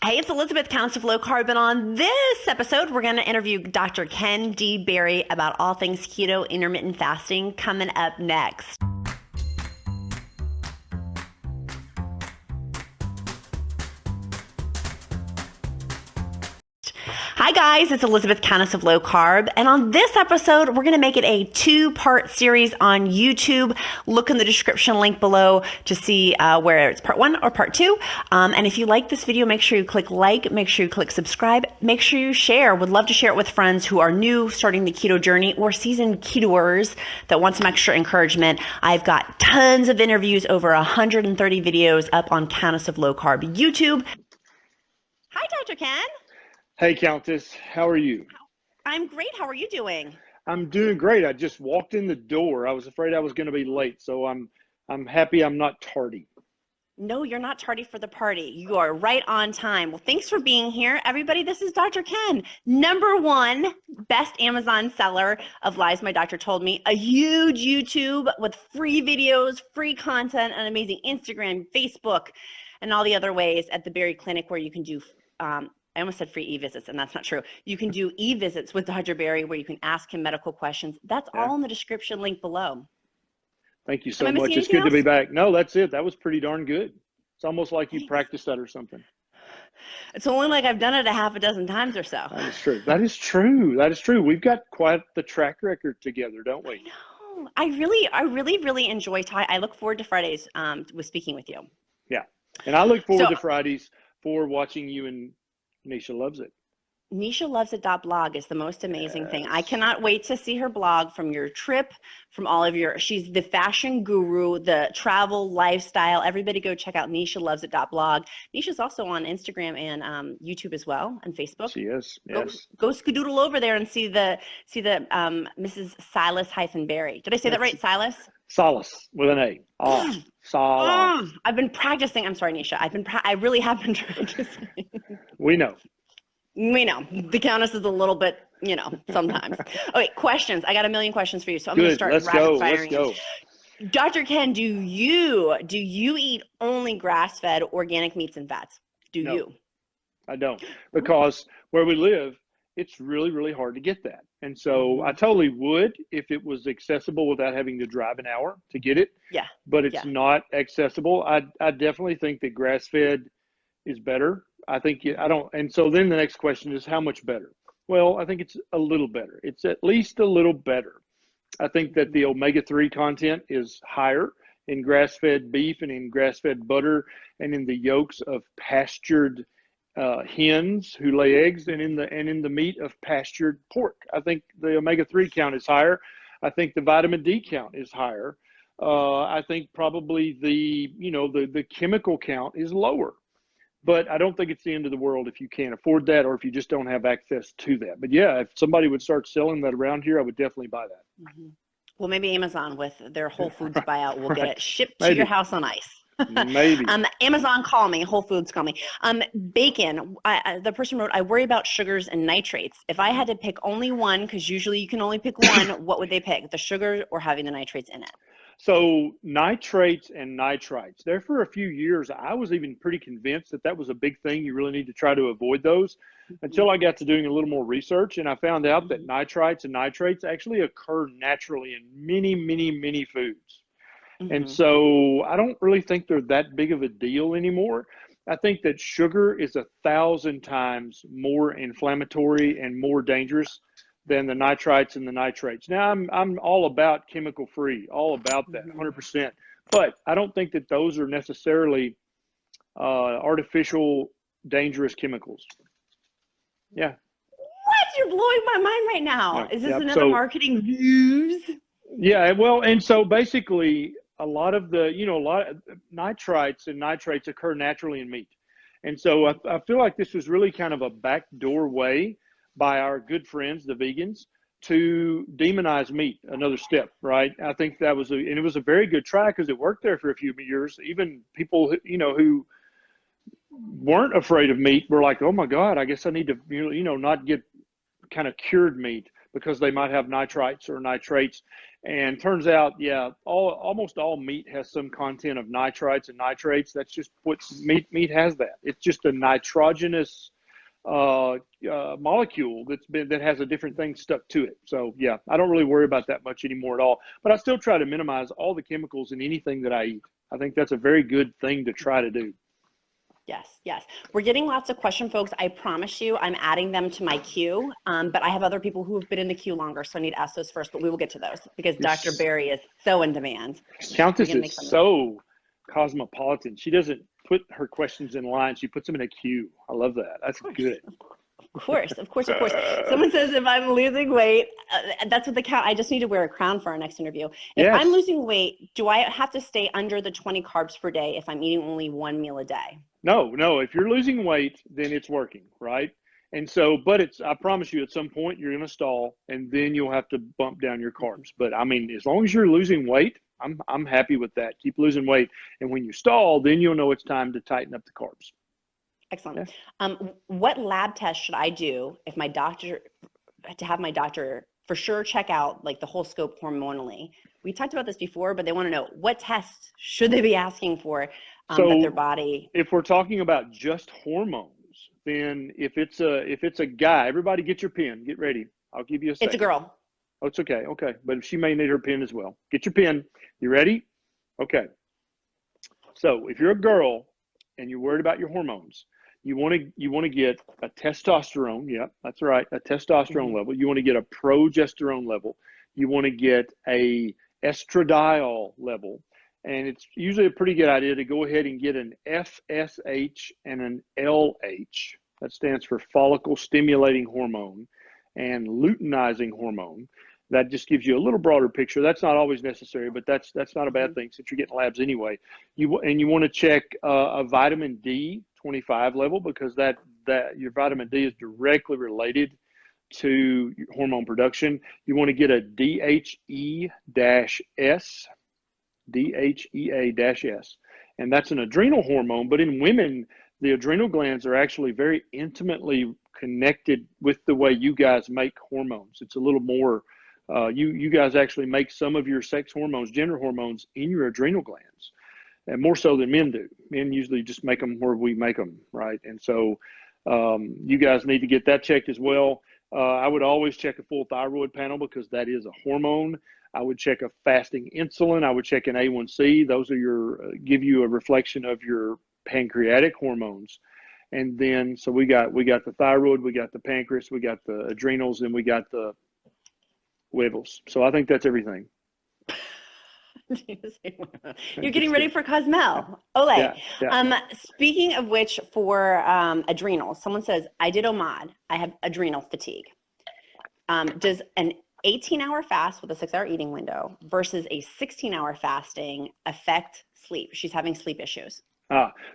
Hey, it's Elizabeth, Countess of Low Carb, and on this episode, we're going to interview Dr. Ken D. Berry about all things keto, intermittent fasting, coming up next. Hi guys, it's Elizabeth, Countess of Low Carb, and on this episode, we're going to make it a two-part series on YouTube. Look in the description link below to see where it's part 1 or part 2. And if you like this video, make sure you click like, make sure you click subscribe, make sure you share. Would love to share it with friends who are new, starting the keto journey, or seasoned ketoers that want some extra encouragement. I've got tons of interviews, over 130 videos up on Countess of Low Carb YouTube. Hi, Dr. Ken. Hey, Countess, how are you? I'm great. How are you doing? I'm doing great. I just walked in the door. I was afraid I was going to be late, so I'm happy I'm not tardy. No, you're not tardy for the party. You are right on time. Well, thanks for being here. Everybody, this is Dr. Ken, #1 best Amazon seller of Lies My Doctor Told Me, a huge YouTube with free videos, free content, and amazing Instagram, Facebook, and all the other ways at the Berry Clinic where you can do I almost said free e-visits, and that's not true. You can do e-visits with Dr. Berry where you can ask him medical questions. That's all in the description link below. Thank you so much. It's good to be back. No, that's it. That was pretty darn good. It's almost like you practiced that or something. It's only like I've done it a half a dozen times or so. That is true. That is true. That is true. We've got quite the track record together, don't we? I really enjoy I look forward to Fridays with speaking with you. Yeah. And I look forward to Fridays for watching you and Nisha Loves It. Nisha Loves It.blog is the most amazing thing. I cannot wait to see her blog from your trip, from all of your, she's the fashion guru, the travel, lifestyle. Everybody go check out Nisha Loves It.blog. Nisha's also on Instagram and YouTube as well, and Facebook. She is, yes. Go skedoodle over there and see the Mrs. Silas-Berry. Did I say that right, Silas? Silas with an A. Oh, Silas. I've been practicing. I'm sorry, Nisha. I really have been practicing. We know. We know. The Countess is a little bit, sometimes. Okay, questions. I got a million questions for you, so I'm going to start rapid firing. Let's go. Dr. Ken, do you eat only grass-fed organic meats and fats? No, you? I don't, because where we live, it's really, really hard to get that. And so I totally would if it was accessible without having to drive an hour to get it. Yeah. But it's not accessible. I definitely think that grass-fed is better. I think I don't. And so then the next question is, how much better? Well, I think it's a little better. It's at least a little better. I think that the omega-3 content is higher in grass-fed beef and in grass-fed butter and in the yolks of pastured hens who lay eggs and in the meat of pastured pork. I think the omega-3 count is higher. I think the vitamin D count is higher. I think probably the chemical count is lower. But I don't think it's the end of the world if you can't afford that or if you just don't have access to that. But yeah, if somebody would start selling that around here, I would definitely buy that. Mm-hmm. Well, maybe Amazon with their Whole Foods buyout will get it shipped to your house on ice. Maybe. Amazon, call me. Whole Foods, call me. Bacon. The person wrote, I worry about sugars and nitrates. If I had to pick only one, because usually you can only pick one, what would they pick? The sugar or having the nitrates in it? So nitrates and nitrites, there for a few years, I was even pretty convinced that was a big thing. You really need to try to avoid those until I got to doing a little more research. And I found out that nitrites and nitrates actually occur naturally in many, many, many foods. Mm-hmm. And so I don't really think they're that big of a deal anymore. I think that sugar is 1,000 times more inflammatory and more dangerous than the nitrites and the nitrates. Now, I'm all about chemical free, all about that, 100%. But I don't think that those are necessarily artificial, dangerous chemicals. Yeah. What? You're blowing my mind right now. Is this another marketing ruse? Yeah, well, and so basically a lot of nitrites and nitrates occur naturally in meat. And so I feel like this was really kind of a backdoor way by our good friends, the vegans, to demonize meat, another step, right? I think that was and it was a very good try because it worked there for a few years. Even people, who weren't afraid of meat were like, oh my God, I guess I need to, not get kind of cured meat because they might have nitrites or nitrates. And turns out, yeah, almost all meat has some content of nitrites and nitrates. That's just what meat has. That it's just a nitrogenous molecule that has a different thing stuck to it. So yeah, I don't really worry about that much anymore at all. But I still try to minimize all the chemicals in anything that I eat. I think that's a very good thing to try to do. Yes, yes. We're getting lots of questions, folks. I promise you, I'm adding them to my queue. But I have other people who have been in the queue longer, so I need to ask those first. But we will get to those because Dr. Berry is so in demand. Countess is so cosmopolitan. She doesn't put her questions in line. She puts them in a queue. I love that. That's good. Of course. Someone says if I'm losing weight, that's what the count. I just need to wear a crown for our next interview. If Yes. I'm losing weight, do I have to stay under the 20 carbs per day if I'm eating only one meal a day? No. If you're losing weight, then it's working, right? And so, but I promise you, at some point you're going to stall, and then you'll have to bump down your carbs. But I mean, as long as you're losing weight, I'm happy with that. Keep losing weight, and when you stall, then you'll know it's time to tighten up the carbs. Excellent. Yeah. What lab test should I do if to have my doctor for sure check out like the whole scope hormonally? We talked about this before, but they want to know what tests should they be asking for that their body. If we're talking about just hormones, then if it's a guy, everybody get your pen, get ready. I'll give you a second. It's a girl. Oh, it's okay. Okay. But she may need her pen as well. Get your pen. You ready? Okay. So if you're a girl and you're worried about your hormones, you want to get a testosterone. Yeah, that's right. A testosterone level. You want to get a progesterone level. You want to get a estradiol level. And it's usually a pretty good idea to go ahead and get an FSH and an LH. That stands for follicle stimulating hormone and luteinizing hormone. That just gives you a little broader picture. That's not always necessary, but that's not a bad thing since you're getting labs anyway. You want to check a vitamin D25 level because that your vitamin D is directly related to hormone production. You want to get a DHEA-S, and that's an adrenal hormone. But in women, the adrenal glands are actually very intimately connected with the way you guys make hormones. It's a little more. You guys actually make some of your sex hormones, gender hormones, in your adrenal glands, and more so than men do. Men usually just make them where we make them, right? And so you guys need to get that checked as well. I would always check a full thyroid panel because that is a hormone. I would check a fasting insulin. I would check an A1C. Those are give you a reflection of your pancreatic hormones. And then, so we got the thyroid, we got the pancreas, we got the adrenals, and we got the wiggles. So I think that's everything. You're getting ready for Cosmel. Ole. Yeah. Speaking of which, for adrenals, someone says, I did OMAD. I have adrenal fatigue. Does an 18-hour fast with a 6-hour eating window versus a 16-hour fasting affect sleep? She's having sleep issues.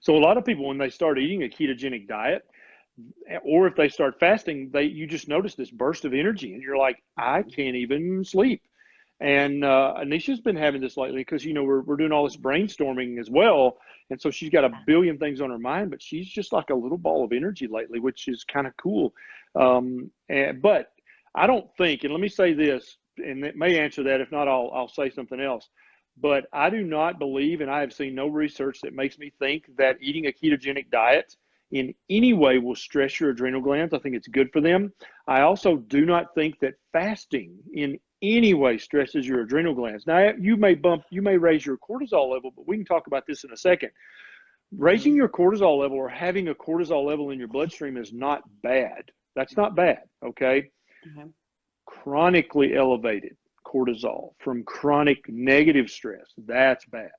So a lot of people, when they start eating a ketogenic diet, or if they start fasting, you just notice this burst of energy, and you're like, I can't even sleep. And Anisha's been having this lately because, we're doing all this brainstorming as well. And so she's got a billion things on her mind, but she's just like a little ball of energy lately, which is kind of cool. But I don't think, and let me say this, and it may answer that. If not, I'll say something else. But I do not believe, and I have seen no research that makes me think that eating a ketogenic diet in any way will stress your adrenal glands. I think it's good for them. I also do not think that fasting in any way stresses your adrenal glands. Now, you may raise your cortisol level, but we can talk about this in a second. Raising your cortisol level or having a cortisol level in your bloodstream is not bad. That's not bad, okay? Mm-hmm. Chronically elevated cortisol from chronic negative stress, that's bad.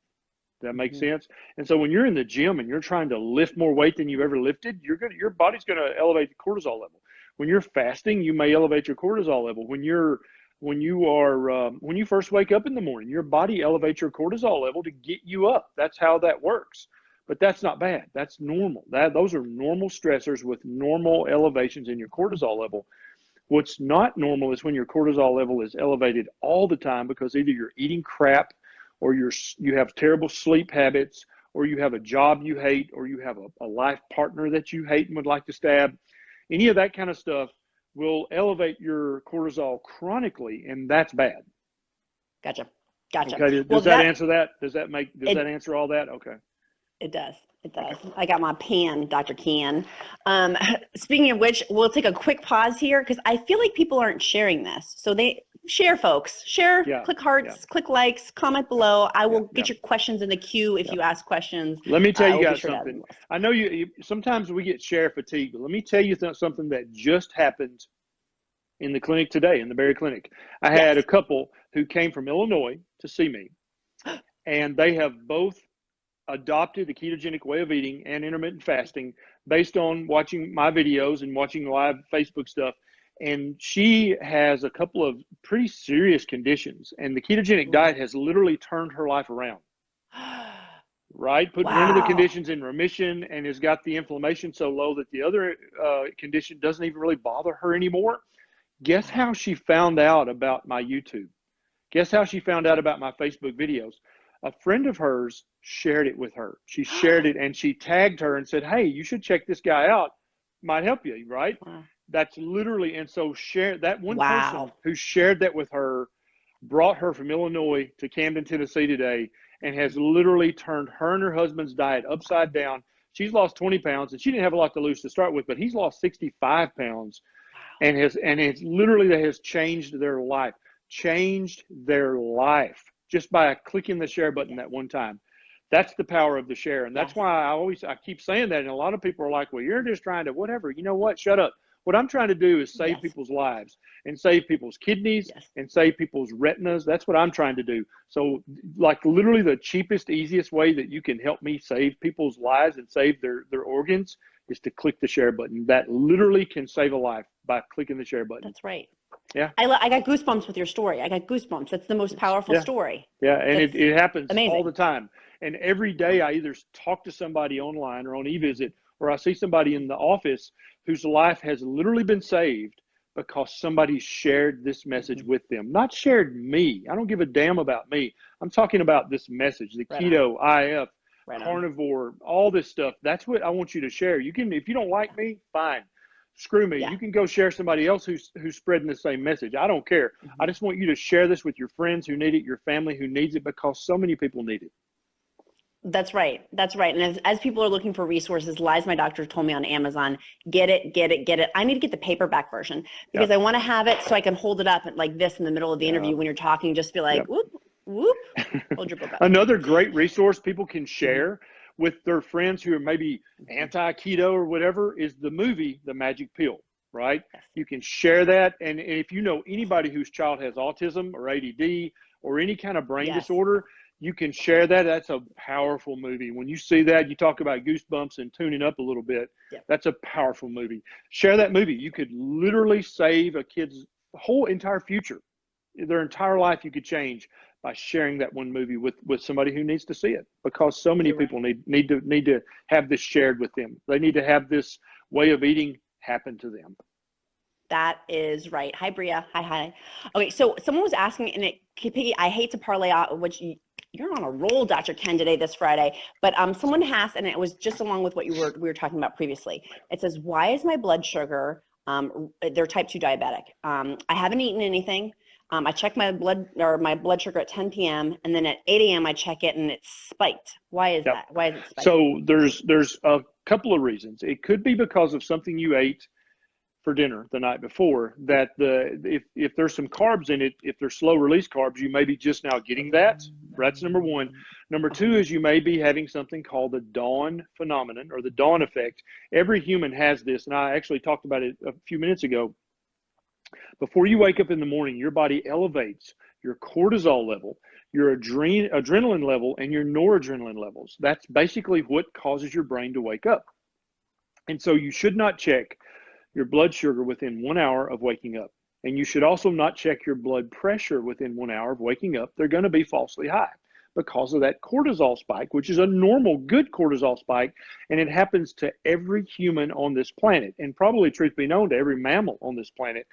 Does that make sense? And so when you're in the gym and you're trying to lift more weight than you've ever lifted, your body's going to elevate the cortisol level. When you're fasting, you may elevate your cortisol level. When you first wake up in the morning, your body elevates your cortisol level to get you up. That's how that works. But that's not bad. That's normal. Those are normal stressors with normal elevations in your cortisol level. What's not normal is when your cortisol level is elevated all the time because either you're eating crap, or you have terrible sleep habits, or you have a job you hate, or you have a life partner that you hate and would like to stab. Any of that kind of stuff will elevate your cortisol chronically, and that's bad. Gotcha. Okay, does that answer that? Does that answer all that? Okay. It does. It does. I got my pen, Dr. Ken. Speaking of which, we'll take a quick pause here because I feel like people aren't sharing this. So they share, folks. Share, click hearts, click likes, comment below. I will get your questions in the queue if you ask questions. Let me tell you guys something. I know you sometimes we get share fatigue, but let me tell you something that just happened in the clinic today, in the Berry Clinic. I had a couple who came from Illinois to see me, and they have both adopted the ketogenic way of eating and intermittent fasting based on watching my videos and watching live Facebook stuff. And she has a couple of pretty serious conditions, and the ketogenic diet has literally turned her life around. Right? Putting one of the conditions in remission, and has got the inflammation so low that the other condition doesn't even really bother her anymore. Guess how she found out about my YouTube? Guess how she found out about my Facebook videos? A friend of hers shared it with her. She shared it and she tagged her and said, hey, you should check this guy out. Might help you, right? Wow. That's literally, and so share that one person who shared that with her brought her from Illinois to Camden, Tennessee today, and has literally turned her and her husband's diet upside down. She's lost 20 pounds, and she didn't have a lot to lose to start with, but he's lost 65 pounds and it's literally, that has changed their life. Changed their life just by clicking the share button that one time. That's the power of the share. And that's why I keep saying that. And a lot of people are like, well, you're just trying to whatever. You know what? Shut up. What I'm trying to do is save people's lives and save people's kidneys and save people's retinas. That's what I'm trying to do. So like literally the cheapest, easiest way that you can help me save people's lives and save their organs is to click the share button. That literally can save a life by clicking the share button. That's right. Yeah. I got goosebumps with your story. I got goosebumps. That's the most powerful story. Yeah. And it happens all the time. And every day I either talk to somebody online or on eVisit, or I see somebody in the office whose life has literally been saved because somebody shared this message with them. Not shared me. I don't give a damn about me. I'm talking about this message, the keto, IF, carnivore, all this stuff. That's what I want you to share. You can, if you don't like me, fine. Screw me. You can go share somebody else who's spreading the same message. I don't care. I just want you to share this with your friends who need it, your family who needs it, because so many people need it. That's right. That's right. And as people are looking for resources, Liz, my doctor, told me on Amazon, get it. I need to get the paperback version because I want to have it so I can hold it up like this in the middle of the interview when you're talking, just be like, whoop, whoop, hold your book up. Another great resource people can share with their friends who are maybe anti-keto or whatever is the movie, The Magic Pill, right? You can share that. And if you know anybody whose child has autism or ADD or any kind of brain disorder, you can share that. That's a powerful movie. When you see that, you talk about goosebumps and tuning up a little bit. That's a powerful movie. Share that movie. You could literally save a kid's whole entire future. Their entire life you could change by sharing that one movie with somebody who needs to see it, because so many people need to have this shared with them. They need to have this way of eating happen to them. That is right. Hi, Bria. Hi. Okay, so someone was asking, and I hate to parlay out, which you're on a roll, Dr. Ken, today, this Friday, but someone asked, and it was just along with what we were talking about previously. It says, why is my blood sugar, they're type 2 diabetic. I haven't eaten anything. I check my blood sugar at 10 p.m. and then at 8 a.m. I check it and it's spiked. Why is that? Why is it spiked? So there's a couple of reasons. It could be because of something you ate for dinner the night before, that if there's some carbs in it, if they're slow release carbs, you may be just now getting that. That's number one. Number two is you may be having something called the dawn phenomenon or the dawn effect. Every human has this, and I actually talked about it a few minutes ago. Before you wake up in the morning, your body elevates your cortisol level, your adrenaline level, and your noradrenaline levels. That's basically what causes your brain to wake up. And so you should not check your blood sugar within 1 hour of waking up. And you should also not check your blood pressure within 1 hour of waking up. They're going to be falsely high because of that cortisol spike, which is a normal, good cortisol spike. And it happens to every human on this planet, and probably, truth be known, to every mammal on this planet.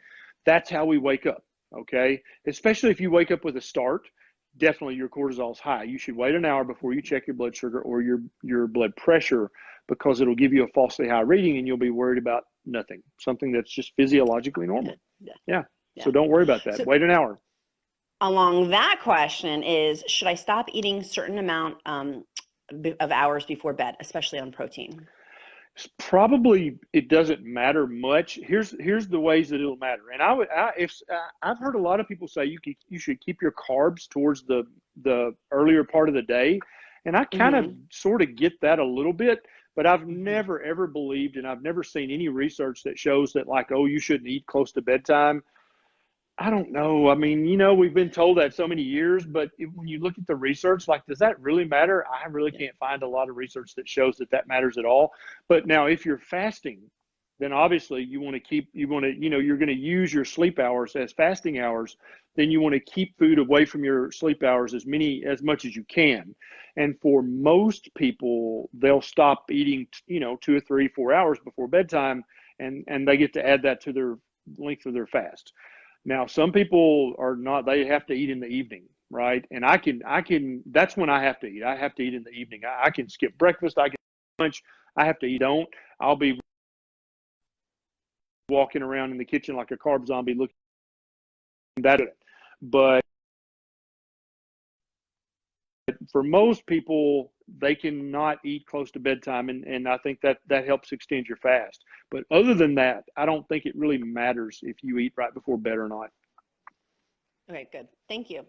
That's how we wake up, okay? Especially if you wake up with a start, definitely your cortisol is high. You should wait an hour before you check your blood sugar or your blood pressure, because it'll give you a falsely high reading and you'll be worried about nothing, something that's just physiologically normal. Yeah. Yeah. Yeah. So don't worry about that. So, wait an hour. along that question is, should I stop eating certain amount of hours before bed, especially on protein? Probably it doesn't matter much. Here's the ways that it'll matter. And I've heard a lot of people say you should keep your carbs towards the earlier part of the day, and I kind of sort of get that a little bit, but I've never ever believed, and I've never seen any research that shows that, like, oh, you shouldn't eat close to bedtime. I don't know. I mean, we've been told that so many years, but when you look at the research, like, does that really matter? I really can't find a lot of research that shows that matters at all. But now, if you're fasting, then obviously you're going to use your sleep hours as fasting hours. Then you want to keep food away from your sleep hours as much as you can. And for most people, they'll stop eating, 2 or 3, 4 hours before bedtime, and they get to add that to their length of their fast. Now, some people are not, they have to eat in the evening, right? And I can, that's when I have to eat. I have to eat in the evening. I can skip breakfast. I can lunch. I have to eat. I'll be walking around in the kitchen like a carb zombie looking at it. But for most people, they cannot eat close to bedtime, and I think that helps extend your fast. But other than that, I don't think it really matters if you eat right before bed or not. Okay, good. Thank you.